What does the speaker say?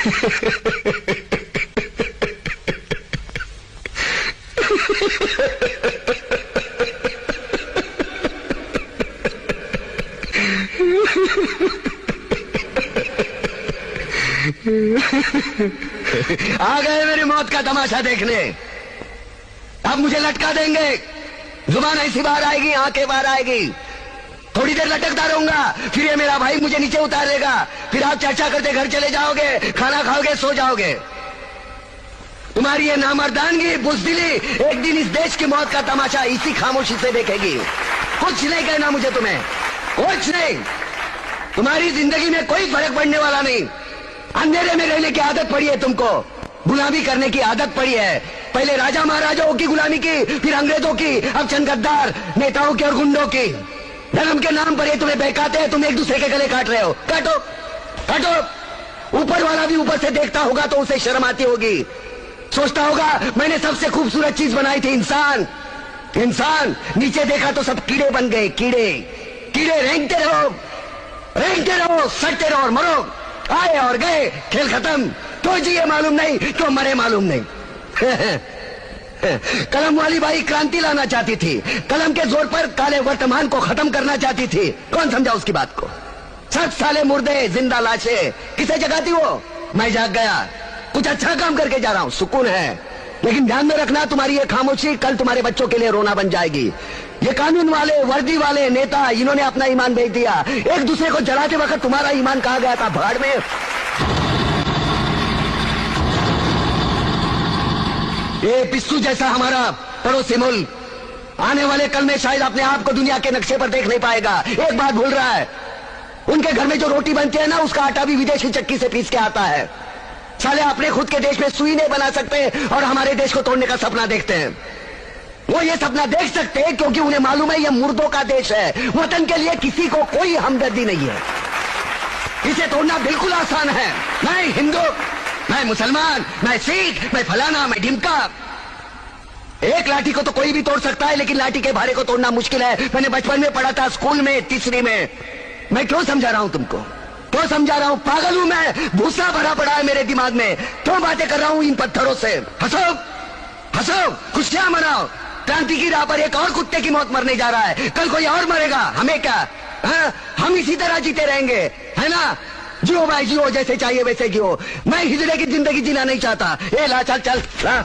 आ गए मेरी मौत का तमाशा देखने। अब मुझे लटका देंगे, जुबान ऐसी बाहर आएगी, आंखें बाहर आएगी, थोड़ी देर लटकता रहूंगा, फिर ये मेरा भाई मुझे नीचे उतारेगा, फिर आप चर्चा करते घर चले जाओगे, खाना खाओगे, सो जाओगे। तुम्हारी ये नामर्दानगी, बुज़दिली एक दिन इस देश की मौत का तमाशा इसी खामोशी से देखेगी। कुछ नहीं कहना मुझे, तुम्हें कुछ नहीं। तुम्हारी जिंदगी में कोई फर्क पड़ने वाला नहीं। अंधेरे में रहने की आदत पड़ी है तुमको, गुलामी करने की आदत पड़ी है। पहले राजा महाराजाओं की गुलामी की, फिर अंग्रेजों की, अब चंद गद्दार नेताओं की और गुंडों की। धर्म के नाम पर ये तुम्हें बहकाते हैं, तुम एक दूसरे के गले काट रहे हो। काटो काटो। ऊपर वाला भी ऊपर से देखता होगा तो उसे शर्म आती होगी, सोचता होगा मैंने सबसे खूबसूरत चीज बनाई थी, इंसान। इंसान नीचे देखा तो सब कीड़े बन गए, कीड़े कीड़े। रेंगते रहो, सटते रहो और मरो। आए और गए, खेल खत्म। तो जिए मालूम नहीं, तो मरे मालूम नहीं। कलम वाली बाई क्रांति लाना चाहती थी, कलम के जोर पर काले वर्तमान को खत्म करना चाहती थी। कौन समझा उसकी बात को? 7 साले मुर्दे, जिंदा लाशें, किसे जगाती वो? मैं जाग गया, कुछ अच्छा काम करके जा रहा हूं, सुकून है। लेकिन ध्यान में रखना, तुम्हारी ये खामोशी कल तुम्हारे बच्चों के लिए रोना बन जाएगी। ये कानून वाले, वर्दी वाले नेता, इन्होंने अपना ईमान बेच दिया। एक दूसरे को जलाते वक्त तुम्हारा ईमान कहाँ गया था? भाड़ में। ये पिस्सू जैसा हमारा पड़ोसी मुल्क आने वाले कल में शायद अपने आप को दुनिया के नक्शे पर देख नहीं पाएगा। एक बात भूल रहा है, उनके घर में जो रोटी बनती है ना, उसका आटा भी विदेशी चक्की से पीस के आता है। साले अपने खुद के देश में सुई नहीं बना सकते और हमारे देश को तोड़ने का सपना देखते हैं। वो ये सपना देख सकते हैं क्योंकि उन्हें मालूम है ये मुर्दों का देश है। वतन के लिए किसी को कोई हमदर्दी नहीं है। इसे तोड़ना बिल्कुल आसान है। मैं हिंदू, मैं मुसलमान, मैं सिख, मैं फलाना, मैं ढिमका। एक लाठी को तो कोई भी तोड़ सकता है, लेकिन लाठी के भारे को तोड़ना मुश्किल है। मैंने बचपन में पढ़ा था, स्कूल में, तीसरी में। मैं क्यों समझा रहा हूं तुमको? क्यों समझा रहा हूं? पागल हूं मैं? भूसा भरा पड़ा है मेरे दिमाग में। क्यों बातें कर रहा हूं इन पत्थरों से? हंसो हंसो, खुशियां मनाओ। क्रांति की राह पर एक और कुत्ते की मौत मरने जा रहा है, कल कोई और मरेगा। हमें क्या? हम इसी तरह जीते रहेंगे, है ना? जियो भाई जियो, जैसे चाहिए वैसे जियो। मैं हिजड़े की जिंदगी जीना नहीं चाहता। ए ला, चल चल ला।